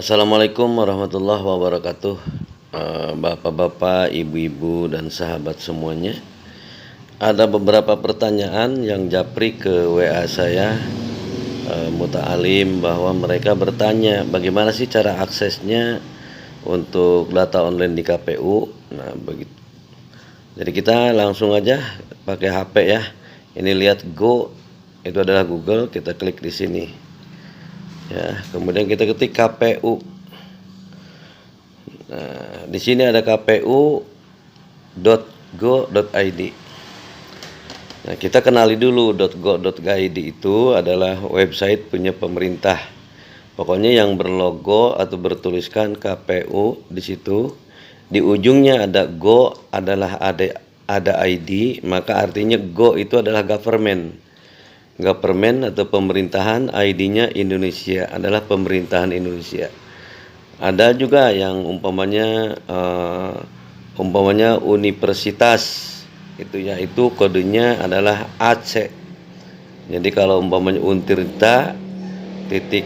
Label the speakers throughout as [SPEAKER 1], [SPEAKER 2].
[SPEAKER 1] Assalamualaikum warahmatullahi wabarakatuh. Bapak-bapak, ibu-ibu, dan sahabat semuanya. Ada beberapa pertanyaan yang japri ke WA saya, Muta'alim, bahwa mereka bertanya bagaimana sih cara aksesnya untuk data online di KPU. Nah, begitu. Jadi kita langsung aja pakai HP ya. Ini lihat Go, itu adalah Google, kita klik di sini. Ya, kemudian kita ketik KPU. Nah, di sini ada kpu.go.id. Nah, kita kenali dulu .go.id itu adalah website punya pemerintah. Pokoknya yang berlogo atau bertuliskan KPU di situ, di ujungnya ada go adalah ada ID, maka artinya go itu adalah government. Government atau pemerintahan, ID-nya Indonesia, adalah pemerintahan Indonesia. Ada juga yang umpamanya universitas, itu yaitu kodenya adalah AC. Jadi kalau umpamanya Untirta titik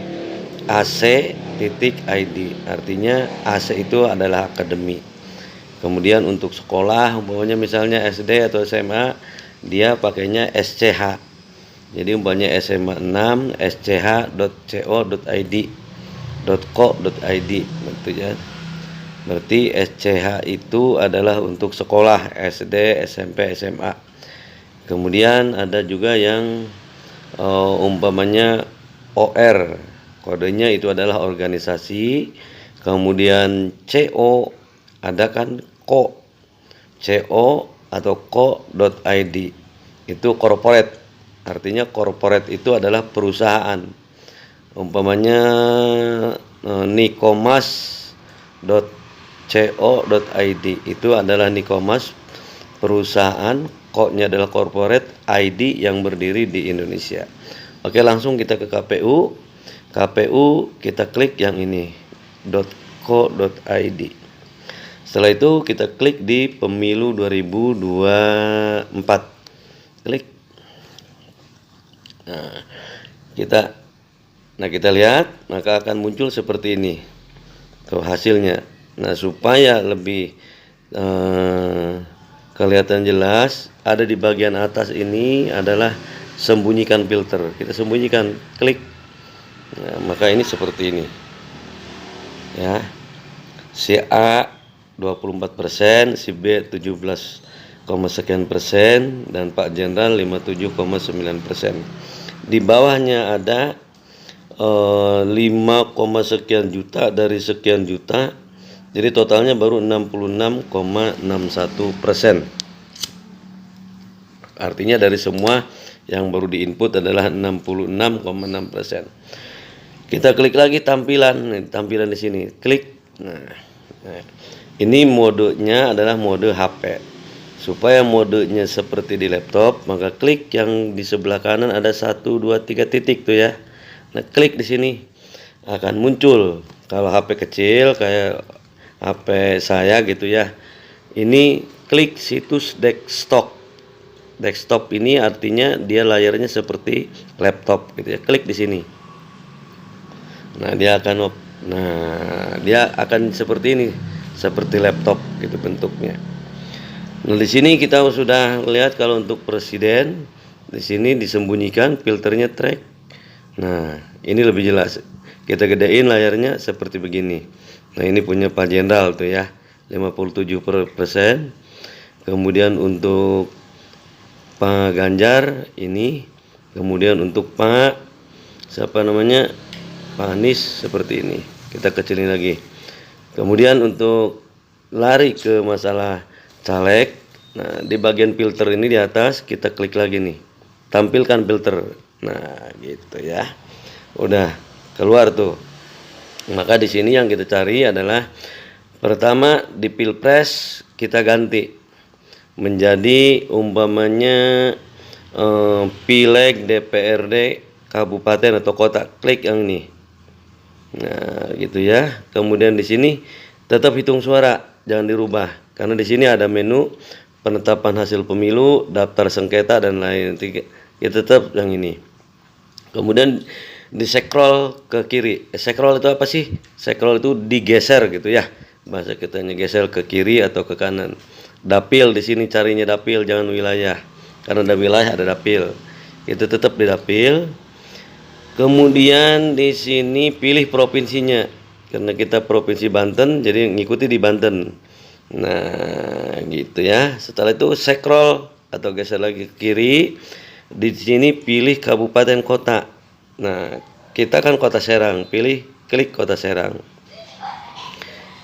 [SPEAKER 1] AC titik ID, artinya AC itu adalah akademi. Kemudian untuk sekolah, umpamanya misalnya SD atau SMA, dia pakainya SCH. Jadi umpamanya SMA 6 sch.co.id .co.id gitu ya. Berarti SCH itu adalah untuk sekolah SD, SMP, SMA. Kemudian ada juga yang umpamanya OR, kodenya itu adalah organisasi. Kemudian CO, ada kan CO atau co.id, itu corporate. Artinya corporate itu adalah perusahaan. Umpamanya nikomas.co.id itu adalah Nikomas perusahaan, kodenya adalah corporate, ID yang berdiri di Indonesia. Oke, langsung kita ke KPU. KPU kita klik yang ini .co.id. Setelah itu kita klik di Pemilu 2024. Klik. Nah, kita lihat, maka akan muncul seperti ini tuh hasilnya. Nah, supaya lebih kelihatan jelas, ada di bagian atas ini adalah sembunyikan filter. Kita sembunyikan, klik. Nah, maka ini seperti ini ya. Si A 24%, si B 17, sekian persen, dan Pak Jenderal 57,9%. Di bawahnya ada 5, sekian juta dari sekian juta, jadi totalnya baru 66,61%. Artinya dari semua yang baru diinput adalah 66,6%. Kita klik lagi tampilan di sini, klik. Nah, ini modenya adalah mode HP. Supaya modenya seperti di laptop, maka klik yang di sebelah kanan ada 1, 2, 3 titik tuh ya. Nah, klik di sini akan muncul. Kalau HP kecil kayak HP saya gitu ya, ini klik situs desktop. Desktop ini artinya dia layarnya seperti laptop gitu ya. Klik di sini. Nah, dia akan seperti ini, seperti laptop gitu bentuknya. Nah, di sini kita sudah lihat kalau untuk presiden, di sini disembunyikan filternya track. Nah, ini lebih jelas. Kita gedein layarnya seperti begini. Nah, ini punya Pak Jenderal tuh ya, 57%. Kemudian untuk Pak Ganjar ini, kemudian untuk Pak Anies seperti ini. Kita kecilin lagi. Kemudian untuk lari ke masalah caleg, nah di bagian filter ini di atas kita klik lagi nih, tampilkan filter. Nah, gitu ya. Udah keluar tuh. Maka di sini yang kita cari adalah pertama di Pilpres kita ganti menjadi umpamanya pileg DPRD kabupaten atau kota. Klik yang ini. Nah, gitu ya. Kemudian di sini tetap hitung suara, jangan dirubah karena di sini ada menu penetapan hasil pemilu, daftar sengketa dan lain. Kita tetap yang ini. Kemudian disekrol ke kiri. Sekrol itu apa sih? Sekrol itu digeser gitu ya. Bahasa kitanya geser ke kiri atau ke kanan. Dapil di sini carinya dapil, jangan wilayah. Karena ada wilayah ada dapil. Itu tetap di dapil. Kemudian di sini pilih provinsinya. Karena kita provinsi Banten, jadi ngikuti di Banten. Nah, gitu ya. Setelah itu scroll atau geser lagi ke kiri. Di sini pilih kabupaten kota. Nah, kita kan Kota Serang, klik Kota Serang.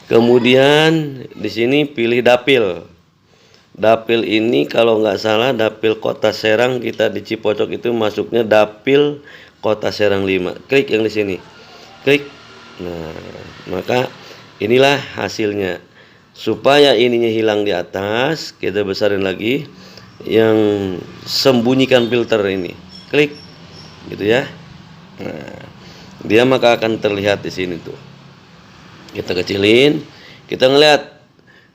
[SPEAKER 1] Kemudian di sini pilih dapil. Dapil ini kalau nggak salah dapil Kota Serang, kita di Cipocok itu masuknya dapil Kota Serang 5. Klik yang di sini. Klik. Nah, maka inilah hasilnya. Supaya ininya hilang di atas, kita besarin lagi yang sembunyikan filter ini. Klik. Gitu ya. Nah, dia maka akan terlihat di sini tuh. Kita kecilin, kita ngeliat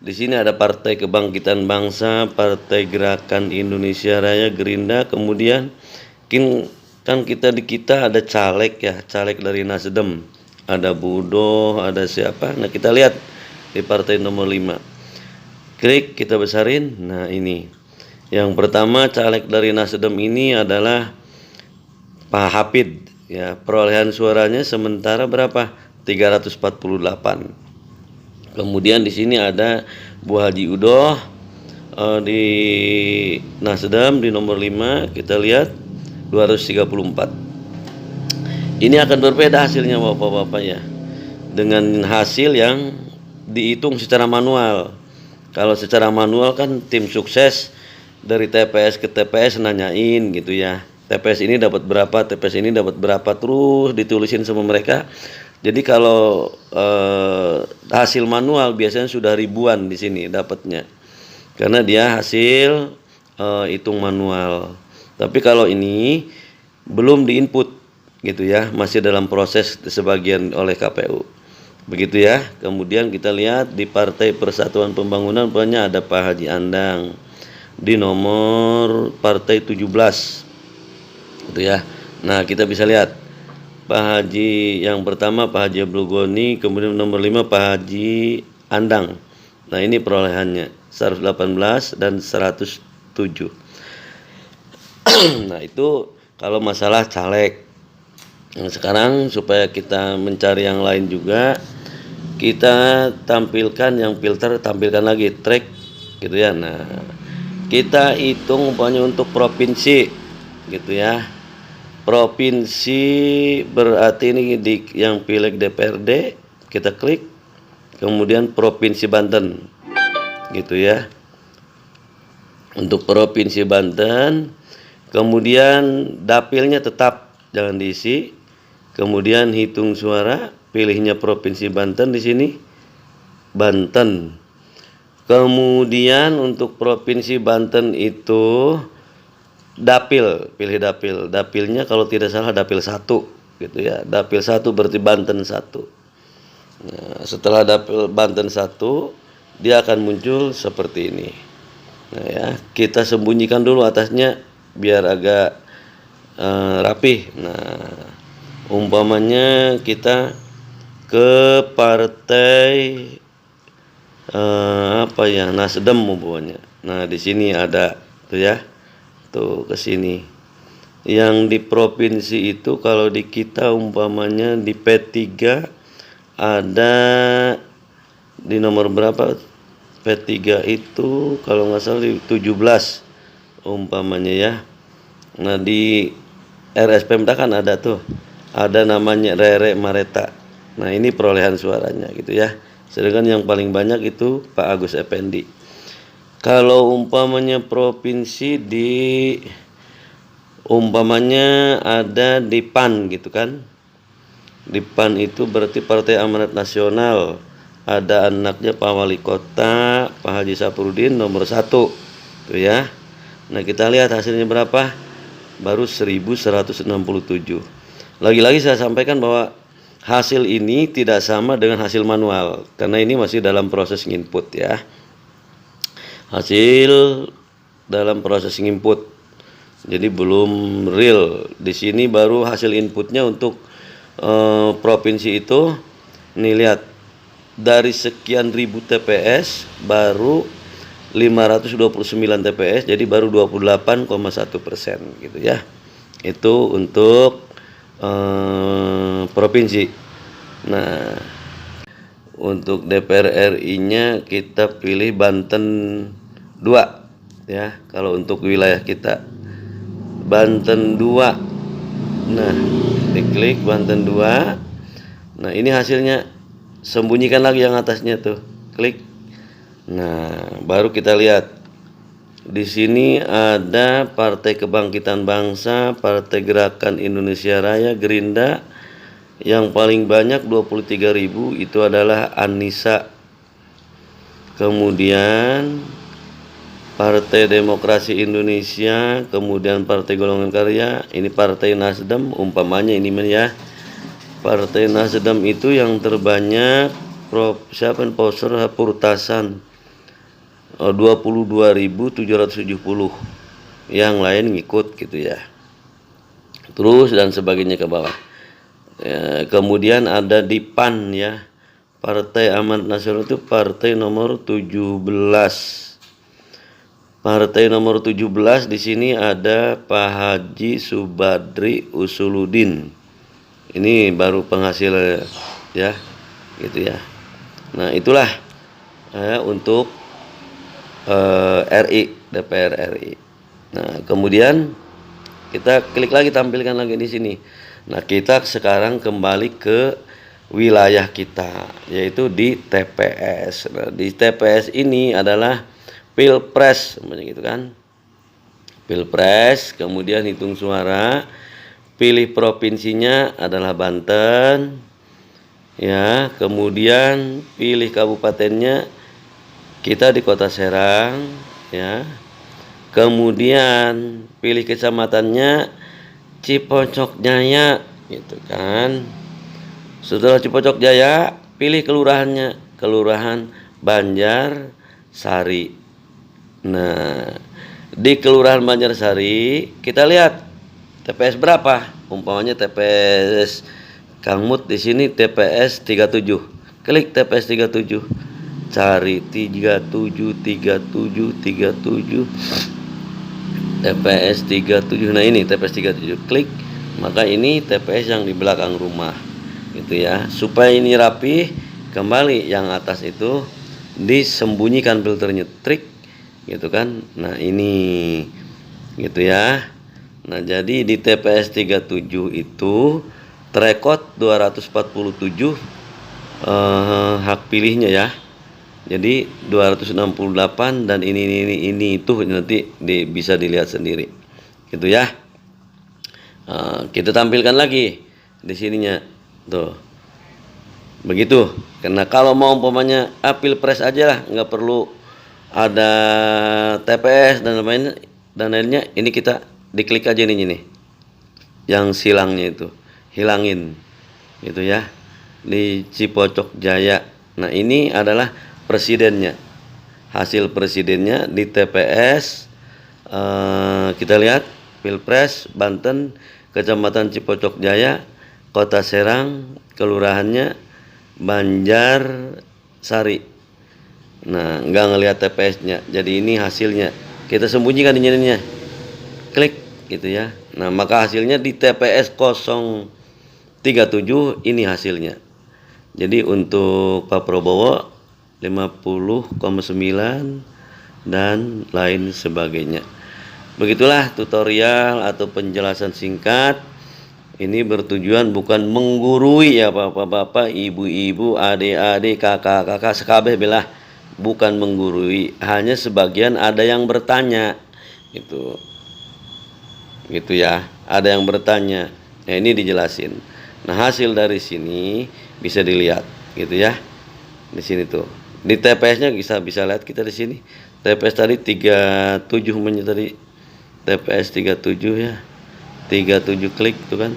[SPEAKER 1] di sini ada Partai Kebangkitan Bangsa, Partai Gerakan Indonesia Raya, Gerindra, kemudian kan kita ada caleg ya, caleg dari Nasdem, ada Budo, ada siapa. Nah, kita lihat di partai nomor 5. Klik, kita besarin. Nah, ini. Yang pertama caleg dari Nasdem ini adalah Pak Hafid. Ya, perolehan suaranya sementara berapa? 348. Kemudian di sini ada Bu Haji Udoh di Nasdem di nomor 5, kita lihat 234. Ini akan berbeda hasilnya Bapak-bapak ya. Dengan hasil yang dihitung secara manual. Kalau secara manual kan tim sukses dari TPS ke TPS nanyain gitu ya. TPS ini dapat berapa, TPS ini dapat berapa, terus ditulisin sama mereka. Jadi kalau hasil manual biasanya sudah ribuan di sini dapatnya, karena dia hasil hitung manual. Tapi kalau ini belum diinput gitu ya, masih dalam proses sebagian oleh KPU. Begitu ya. Kemudian kita lihat di Partai Persatuan Pembangunan banyak ada Pak Haji Andang di nomor partai 17. Gitu ya. Nah, kita bisa lihat Pak Haji yang pertama Pak Haji Abdul Ghani, kemudian nomor 5 Pak Haji Andang. Nah, ini perolehannya 118 dan 107. Nah, itu kalau masalah caleg. Nah, sekarang supaya kita mencari yang lain juga, kita tampilkan yang filter, tampilkan lagi track gitu ya. Nah, kita hitung umpamanya untuk provinsi gitu ya. Provinsi berarti ini di yang pileg DPRD, kita klik. Kemudian Provinsi Banten gitu ya. Untuk Provinsi Banten, kemudian dapilnya tetap jangan diisi. Kemudian hitung suara, pilihnya Provinsi Banten di sini. Banten. Kemudian untuk Provinsi Banten itu dapil, pilih dapil. Dapilnya kalau tidak salah dapil 1 gitu ya. Dapil 1 berarti Banten 1. Nah, setelah dapil Banten 1, dia akan muncul seperti ini. Nah ya, kita sembunyikan dulu atasnya biar agak rapih. Nah, umpamanya kita ke partai apa ya, Nasdem umpamanya. Nah, di sini ada tuh ya. Tuh ke sini. Yang di provinsi itu kalau di kita umpamanya di P3 ada di nomor berapa? P3 itu kalau nggak salah di 17 umpamanya ya. Nah, di RS Pemda kan ada tuh. Ada namanya Rere Mareta. Nah, ini perolehan suaranya gitu ya. Sedangkan yang paling banyak itu Pak Agus Effendi. Kalau umpamanya provinsi umpamanya ada di PAN gitu kan. Di PAN itu berarti Partai Amanat Nasional. Ada anaknya Pak Wali Kota, Pak Haji Saprudin nomor 1. Tuh ya. Nah, kita lihat hasilnya berapa? Baru 1167. Lagi-lagi saya sampaikan bahwa hasil ini tidak sama dengan hasil manual, karena ini masih dalam proses input ya. Hasil dalam proses input. Jadi belum real. Di sini baru hasil inputnya untuk provinsi itu. Nih lihat, dari sekian ribu TPS baru 529 TPS, jadi baru 28,1% gitu ya. Itu untuk provinsi. Nah, untuk DPR RI-nya kita pilih Banten 2 ya. Kalau untuk wilayah kita Banten 2. Nah, diklik Banten 2. Nah, ini hasilnya. Sembunyikan lagi yang atasnya tuh. Klik. Nah, baru kita lihat. Di sini ada Partai Kebangkitan Bangsa, Partai Gerakan Indonesia Raya, Gerindra. Yang paling banyak 23.000 itu adalah Anissa. Kemudian Partai Demokrasi Indonesia, kemudian Partai Golongan Karya, ini Partai Nasdem umpamanya ini ya. Partai Nasdem itu yang terbanyak siapa poster Purtasan 22.770. Yang lain ngikut gitu ya. Terus dan sebagainya ke bawah. Ya, kemudian ada di PAN ya. Partai Amanat Nasional itu partai nomor 17. Partai nomor 17 di sini ada Pak Haji Subadri Usuluddin. Ini baru penghasil ya, gitu ya. Nah, itulah untuk RI, DPR RI. Nah, kemudian kita klik lagi, tampilkan lagi di sini. Nah, kita sekarang kembali ke wilayah kita, yaitu di TPS. Nah, di TPS ini adalah Pilpres, gitu kan. Pilpres, kemudian hitung suara, pilih provinsinya adalah Banten, ya. Kemudian pilih kabupatennya, kita di Kota Serang, ya. Kemudian pilih kecamatannya Cipocok Jaya, gitu kan. Setelah Cipocok Jaya, pilih kelurahannya, Kelurahan Banjar Sari. Nah, di Kelurahan Banjarsari kita lihat TPS berapa. Umpamanya TPS Kang Mut di sini TPS 37. Klik TPS 37. Cari 37. TPS 37. Nah, ini TPS 37. Klik. Maka ini TPS yang di belakang rumah. Gitu ya. Supaya ini rapi, kembali yang atas itu disembunyikan filternya, trik gitu kan. Nah, ini gitu ya. Nah, jadi di TPS 37 itu terekod 247 hak pilihnya ya. Jadi 268 dan ini itu nanti bisa dilihat sendiri. Gitu ya. Kita tampilkan lagi di sininya. Tuh. Begitu. Karena kalau mau umpamanya Pilpres aja lah, nggak perlu ada TPS dan lainnya. Ini kita diklik aja nih yang silangnya itu, hilangin gitu ya, di Cipocok Jaya. Nah, ini adalah presidennya, hasil presidennya di TPS. Kita lihat Pilpres Banten, Kecamatan Cipocok Jaya, Kota Serang, kelurahannya Banjar Sari. Nah, nggak ngelihat TPS-nya, jadi ini hasilnya. Kita sembunyikan ininya, klik gitu ya. Nah, maka hasilnya di TPS 037 ini hasilnya. Jadi untuk Pak Prabowo 50,9 dan lain sebagainya. Begitulah tutorial atau penjelasan singkat. Ini bertujuan bukan menggurui ya bapak-bapak, ibu-ibu, adik-adik, kakak-kakak sekabeh belah. Bukan menggurui, hanya sebagian ada yang bertanya gitu ya, ada yang bertanya. Nah, ini dijelasin. Nah, hasil dari sini bisa dilihat gitu ya. Di sini tuh di TPS-nya bisa lihat kita di sini. TPS tadi 37 tadi TPS 37 ya, 37 klik tuh kan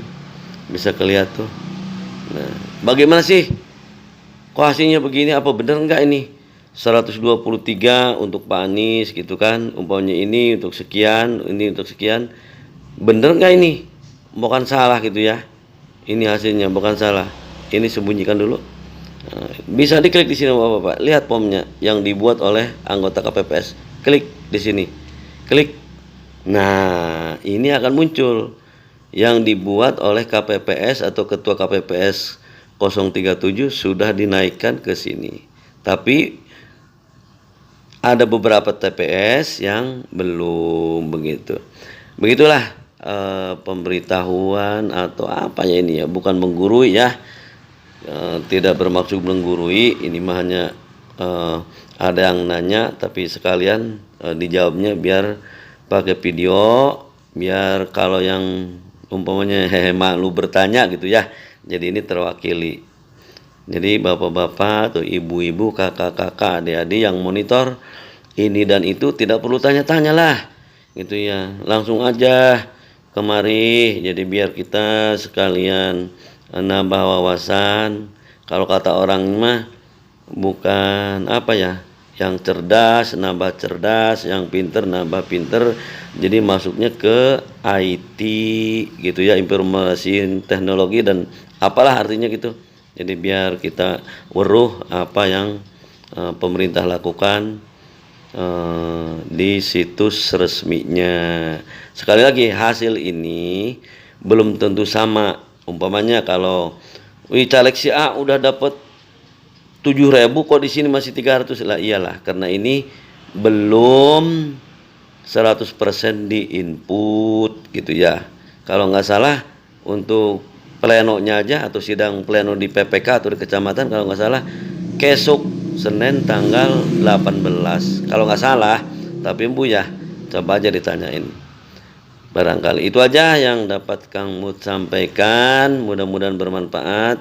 [SPEAKER 1] bisa kelihatan tuh. Nah, bagaimana sih kok hasilnya begini, apa bener enggak ini 123 untuk Pak Anies gitu kan, umpamanya ini untuk sekian, ini untuk sekian. bener nggak ini, bukan salah gitu ya, ini hasilnya bukan salah, ini sembunyikan dulu. Bisa diklik di sini Bapak-bapak, lihat formnya yang dibuat oleh anggota KPPS, klik di sini, klik. Nah, ini akan muncul yang dibuat oleh KPPS atau ketua KPPS 037 sudah dinaikkan ke sini. Tapi ada beberapa TPS yang belum begitu. Begitulah pemberitahuan atau apa ya ini ya, bukan menggurui ya. Tidak bermaksud menggurui, ini mah hanya ada yang nanya tapi sekalian dijawabnya biar pakai video, biar kalau yang umpamanya malu bertanya gitu ya, jadi ini terwakili. Jadi bapak-bapak atau ibu-ibu, kakak-kakak, adik-adik yang monitor ini dan itu tidak perlu tanya-tanya lah gitu ya, langsung aja kemari, jadi biar kita sekalian nambah wawasan. Kalau kata orang mah bukan apa ya, yang cerdas nambah cerdas, yang pinter nambah pinter, jadi masuknya ke IT gitu ya, informasi teknologi dan apalah artinya gitu. Jadi biar kita weruh apa yang pemerintah lakukan di situs resminya. Sekali lagi, hasil ini belum tentu sama. Umpamanya kalau caleg si A udah dapat 7.000 kok di sini masih 300 lah, iyalah karena ini belum 100% di input gitu ya. Kalau nggak salah untuk plenonya aja atau sidang pleno di PPK atau di kecamatan kalau nggak salah kesuk Senin tanggal 18 kalau nggak salah, tapi Bu ya coba aja ditanyain. Barangkali itu aja yang dapat Kang Mut sampaikan, mudah-mudahan bermanfaat.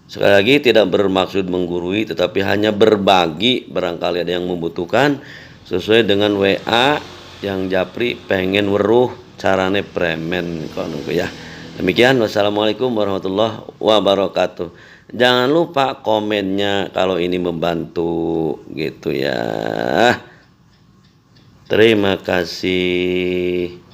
[SPEAKER 1] Sekali lagi tidak bermaksud menggurui tetapi hanya berbagi, barangkali ada yang membutuhkan sesuai dengan WA yang Japri pengen weruh carane premen kono ya. Demikian, wassalamualaikum warahmatullahi wabarakatuh. Jangan lupa komennya kalau ini membantu gitu ya. Terima kasih.